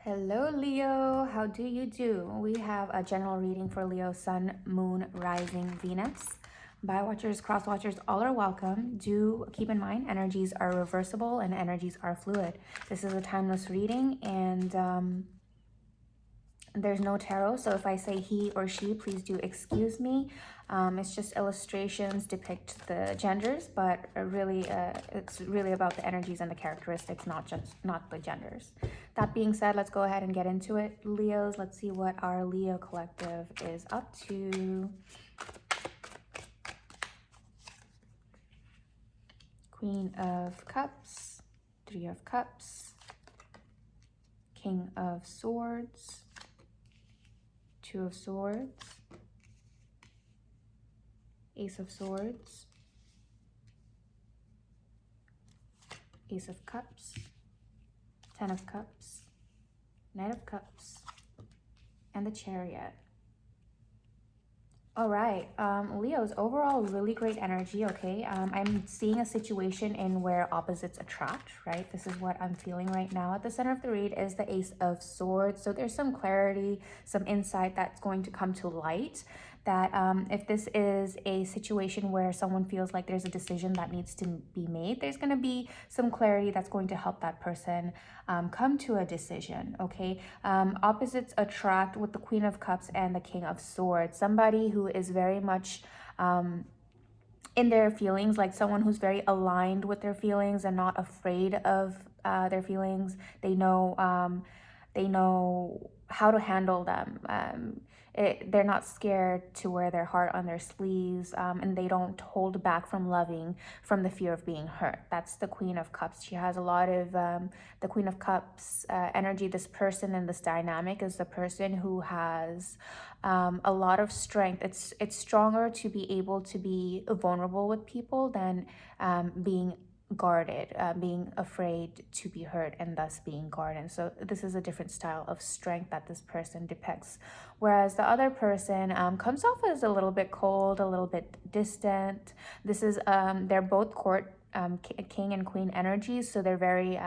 Hello Leo, how do you do? We have a general reading for Leo, Sun, Moon, Rising, Venus. By watchers, cross watchers, all are welcome. Do keep in mind, energies are reversible and energies are fluid. This is a timeless reading and there's no tarot, so if I say he or she, please do excuse me. It's just illustrations depict the genders, but really it's really about the energies and the characteristics, not the genders. That being said, let's go ahead and get into it. Leos, let's see what our Leo collective is up to. Queen of Cups, Three of Cups, King of Swords, Two of Swords, Ace of Swords, Ace of Cups, Ten of Cups, Knight of Cups, and the Chariot. All right, Leo's overall really great energy, okay? I'm seeing a situation in where opposites attract, right? This is what I'm feeling right now. At the center of the read is the Ace of Swords. So there's some clarity, some insight that's going to come to light that if this is a situation where someone feels like there's a decision that needs to be made, there's going to be some clarity that's going to help that person come to a decision, okay? Opposites attract with the Queen of Cups and the King of Swords. Somebody who is very much in their feelings, like someone who's very aligned with their feelings and not afraid of their feelings. They know how to handle them. They're not scared to wear their heart on their sleeves, and they don't hold back from loving from the fear of being hurt. That's the Queen of Cups. She has a lot of the Queen of Cups energy. This person and this dynamic is the person who has a lot of strength. It's stronger to be able to be vulnerable with people than being guarded, being afraid to be hurt and thus being guarded. So this is a different style of strength that this person depicts, whereas the other person comes off as a little bit cold, a little bit distant. This is they're both court king and queen energies, so they're very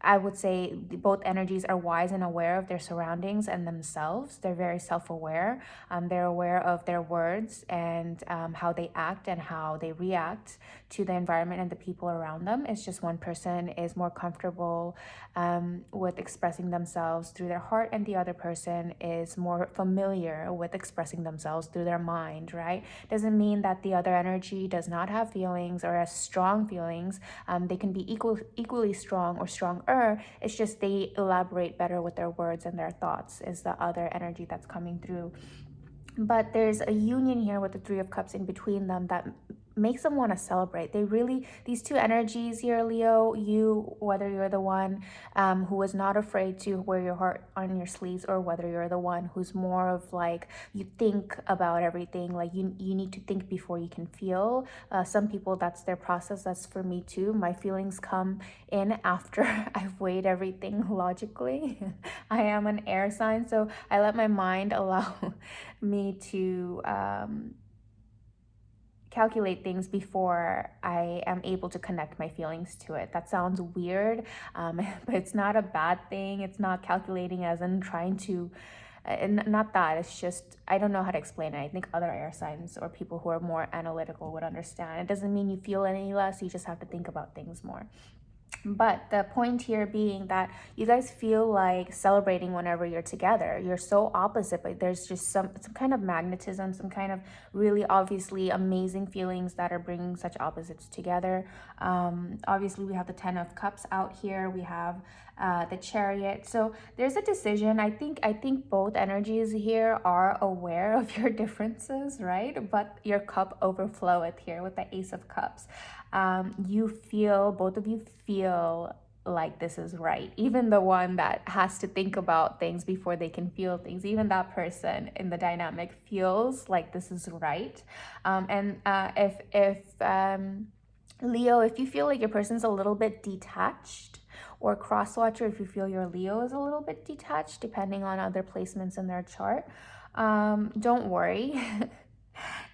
I would say both energies are wise and aware of their surroundings and themselves. They're very self-aware. They're aware of their words and how they act and how they react to the environment and the people around them. It's just one person is more comfortable with expressing themselves through their heart, and the other person is more familiar with expressing themselves through their mind, right? Doesn't mean that the other energy does not have feelings or as strong feelings. They can be equally strong or stronger. It's just they elaborate better with their words and their thoughts is the other energy that's coming through. But there's a union here with the Three of Cups in between them that makes them want to celebrate. These two energies here, Leo, whether you're the one who is not afraid to wear your heart on your sleeves, or whether you're the one who's more of like, you think about everything, like you need to think before you can feel. Some people, that's their process. That's for me too. My feelings come in after I've weighed everything logically. I am an air sign, so I let my mind allow me to calculate things before I am able to connect my feelings to it. That sounds weird, but it's not a bad thing. It's not calculating as in trying to, not that, it's just, I don't know how to explain it. I think other air signs or people who are more analytical would understand. It doesn't mean you feel any less, you just have to think about things more. But the point here being that you guys feel like celebrating whenever you're together. You're so opposite, but there's just some kind of magnetism, some kind of really obviously amazing feelings that are bringing such opposites together. Obviously, we have the Ten of Cups out here. We have the Chariot. So there's a decision. I think both energies here are aware of your differences, right? But your cup overfloweth here with the Ace of Cups. Both of you feel like this is right. Even the one that has to think about things before they can feel things, even that person in the dynamic feels like this is right. If Leo, if you feel like your person's a little bit detached, or cross-watcher, if you feel your Leo is a little bit detached, depending on other placements in their chart, don't worry.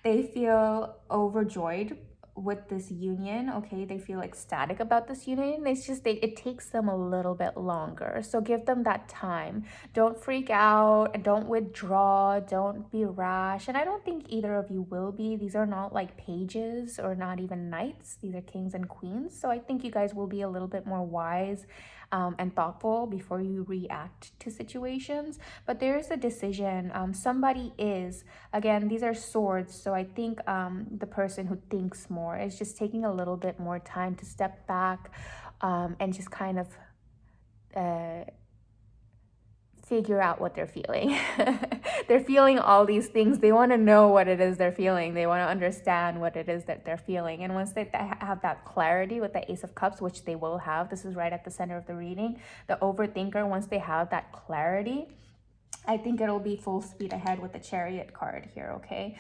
They feel overjoyed with this union, okay, they feel ecstatic about this union. It's just it takes them a little bit longer. So give them that time. Don't freak out, don't withdraw, don't be rash. And I don't think either of you will be. These are not like pages or not even knights. These are kings and queens. So I think you guys will be a little bit more wise and thoughtful before you react to situations. But there is a decision. Somebody is, again, these are swords. So I think the person who thinks more is just taking a little bit more time to step back and just kind of figure out what they're feeling. They're feeling all these things. They want to know what it is they're feeling. They want to understand what it is that they're feeling. And once they have that clarity with the Ace of Cups, which they will have, this is right at the center of the reading, the overthinker, once they have that clarity, I think it'll be full speed ahead with the Chariot card here, okay?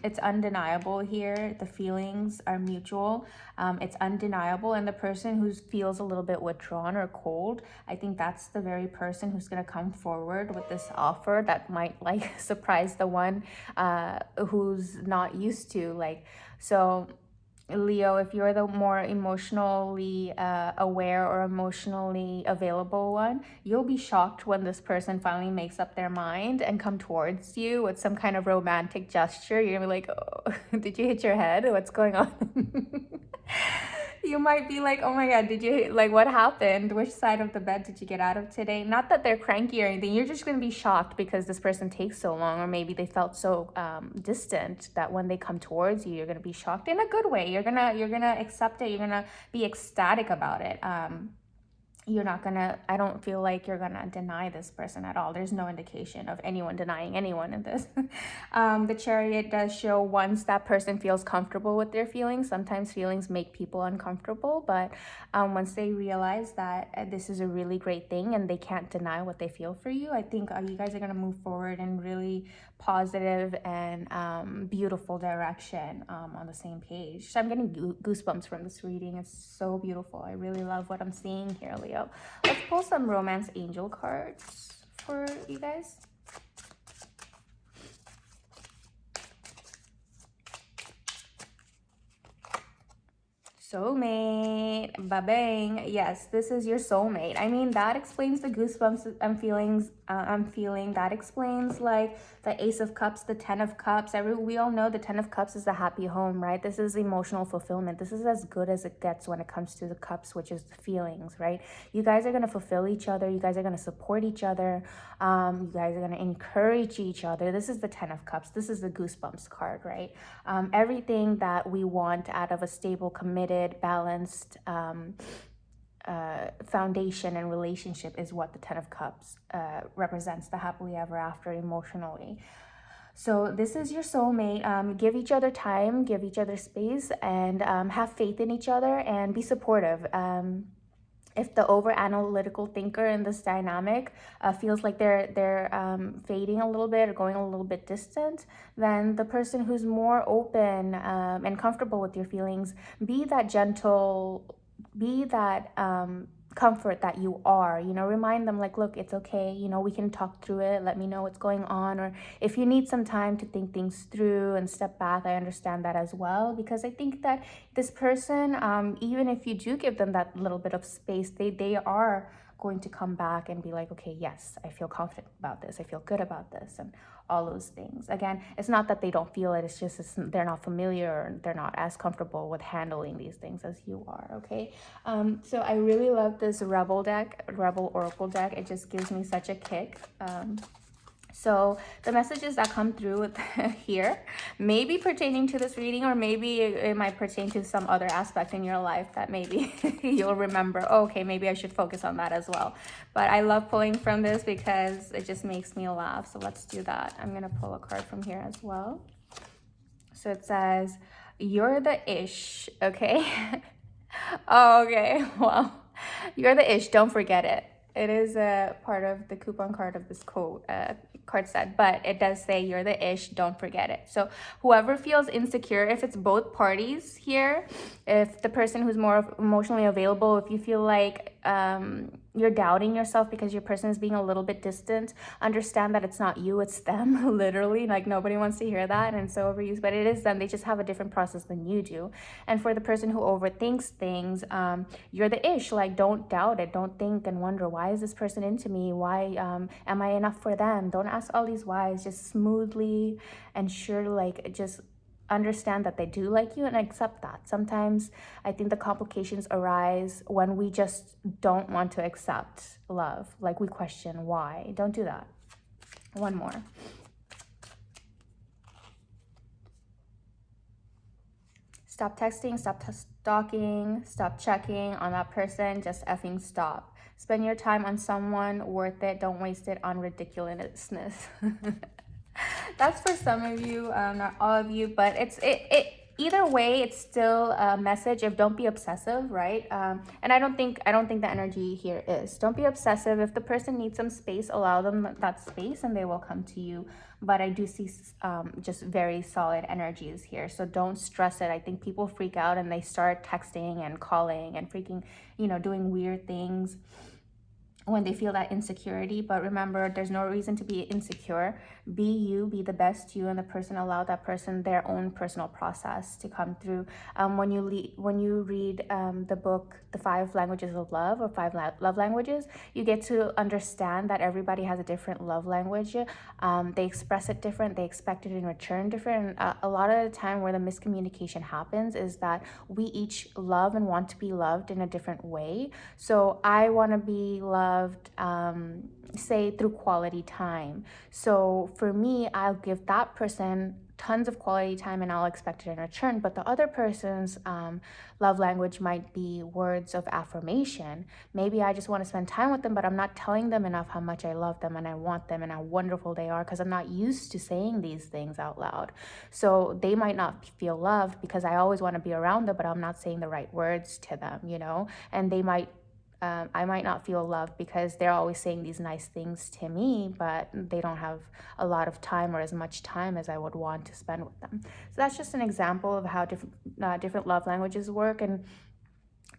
It's undeniable here. The feelings are mutual. It's undeniable. And the person who feels a little bit withdrawn or cold, I think that's the very person who's going to come forward with this offer that might like surprise the one who's not used to. Like, so Leo, if you're the more emotionally aware or emotionally available one, you'll be shocked when this person finally makes up their mind and come towards you with some kind of romantic gesture. You're gonna be like, oh, did you hit your head? What's going on? You might be like, oh my God, did you, like, what happened? Which side of the bed did you get out of today? Not that they're cranky or anything. You're just going to be shocked because this person takes so long, or maybe they felt so distant that when they come towards you, you're going to be shocked in a good way. You're going to accept it. You're going to be ecstatic about it. You're not gonna, I don't feel like you're gonna deny this person at all. There's no indication of anyone denying anyone in this. The Chariot does show once that person feels comfortable with their feelings. Sometimes feelings make people uncomfortable, but once they realize that this is a really great thing and they can't deny what they feel for you, I think you guys are gonna move forward in really positive and beautiful direction on the same page. So I'm getting goosebumps from this reading. It's so beautiful. I really love what I'm seeing here, Leo. Let's pull some romance angel cards for you guys. Soulmate, ba-bang. Yes, this is your soulmate. I mean, that explains the goosebumps I'm feeling. That explains like the Ace of Cups, the Ten of Cups. We all know the Ten of Cups is the happy home, right? This is emotional fulfillment. This is as good as it gets when it comes to the cups, which is the feelings, right? You guys are going to fulfill each other. You guys are going to support each other. You guys are going to encourage each other. This is the Ten of Cups. This is the goosebumps card, right? Everything that we want out of a stable, committed, balanced foundation and relationship is what the Ten of Cups represents, the happily ever after emotionally. So this is your soulmate. Give each other time, give each other space, and have faith in each other and be supportive. If the over-analytical thinker in this dynamic feels like they're fading a little bit or going a little bit distant, then the person who's more open and comfortable with your feelings, be that gentle, be that comfort that you are, you know, remind them like, look, it's okay, you know, we can talk through it, let me know what's going on, or if you need some time to think things through and step back, I understand that as well, because I think that this person, even if you do give them that little bit of space, they are going to come back and be like, okay, yes, I feel confident about this, I feel good about this, and all those things. Again, it's not that they don't feel it, it's just they're not familiar, or they're not as comfortable with handling these things as you are, okay? So I really love this Rebel Oracle deck. It just gives me such a kick. So the messages that come through with here may be pertaining to this reading, or maybe it might pertain to some other aspect in your life that maybe you'll remember, oh, okay, maybe I should focus on that as well. But I love pulling from this because it just makes me laugh. So let's do that. I'm going to pull a card from here as well. So it says, you're the ish, okay? Oh, okay, well, you're the ish, don't forget it. It is a part of the coupon card of this card set, but it does say you're the ish, don't forget it. So whoever feels insecure, if it's both parties here, if the person who's more emotionally available, if you feel like you're doubting yourself because your person is being a little bit distant, understand that it's not you, it's them. Literally, like nobody wants to hear that and so overused, but it is them. They just have a different process than you do. And for the person who overthinks things, you're the ish. Like, don't doubt it. Don't think and wonder, why is this person into me? Why am I enough for them? Don't ask all these whys. Just smoothly and surely, like, just understand that they do like you and accept that. Sometimes I think the complications arise when we just don't want to accept love. Like, we question why. Don't do that. One more. Stop texting, stop stalking, stop checking on that person. Just effing stop. Spend your time on someone worth it. Don't waste it on ridiculousness. That's for some of you, not all of you, but it either way, it's still a message of don't be obsessive, right? And I don't think the energy here is don't be obsessive. If the person needs some space, allow them that space and they will come to you. But I do see just very solid energies here, so don't stress it. I think people freak out and they start texting and calling and freaking, doing weird things when they feel that insecurity. But remember, there's no reason to be insecure. Be you, be the best you, and the person, allow that person their own personal process to come through. When you read the book The 5 Languages of Love, or 5 Love Languages, you get to understand that everybody has a different love language. They express it different, they expect it in return different. A lot of the time where the miscommunication happens is that we each love and want to be loved in a different way. So I want to be loved, say, through quality time. So for me, I'll give that person tons of quality time and I'll expect it in return. But the other person's love language might be words of affirmation. Maybe I just want to spend time with them, but I'm not telling them enough how much I love them and I want them and how wonderful they are, because I'm not used to saying these things out loud. So they might not feel loved because I always want to be around them, but I'm not saying the right words to them, and they might I might not feel loved because they're always saying these nice things to me, but they don't have a lot of time or as much time as I would want to spend with them. So that's just an example of how different love languages work. And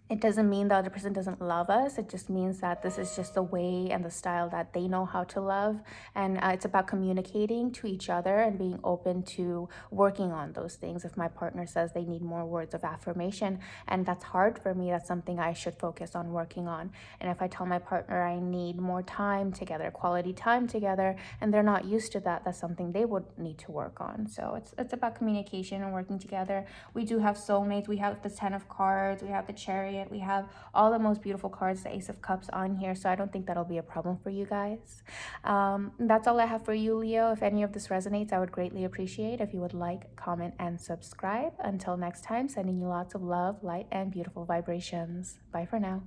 it doesn't mean the other person doesn't love us. It just means that this is just the way and the style that they know how to love. And it's about communicating to each other and being open to working on those things. If my partner says they need more words of affirmation, and that's hard for me, that's something I should focus on working on. And if I tell my partner I need more time together, quality time together, and they're not used to that, that's something they would need to work on. So it's about communication and working together. We do have soulmates. We have the 10 of Cards. We have the Chariot. We have all the most beautiful cards, the Ace of Cups on here, so I don't think that'll be a problem for you guys. That's all I have for you, Leo. If any of this resonates, I would greatly appreciate if you would like, comment, and subscribe. Until next time, sending you lots of love, light, and beautiful vibrations. Bye for now.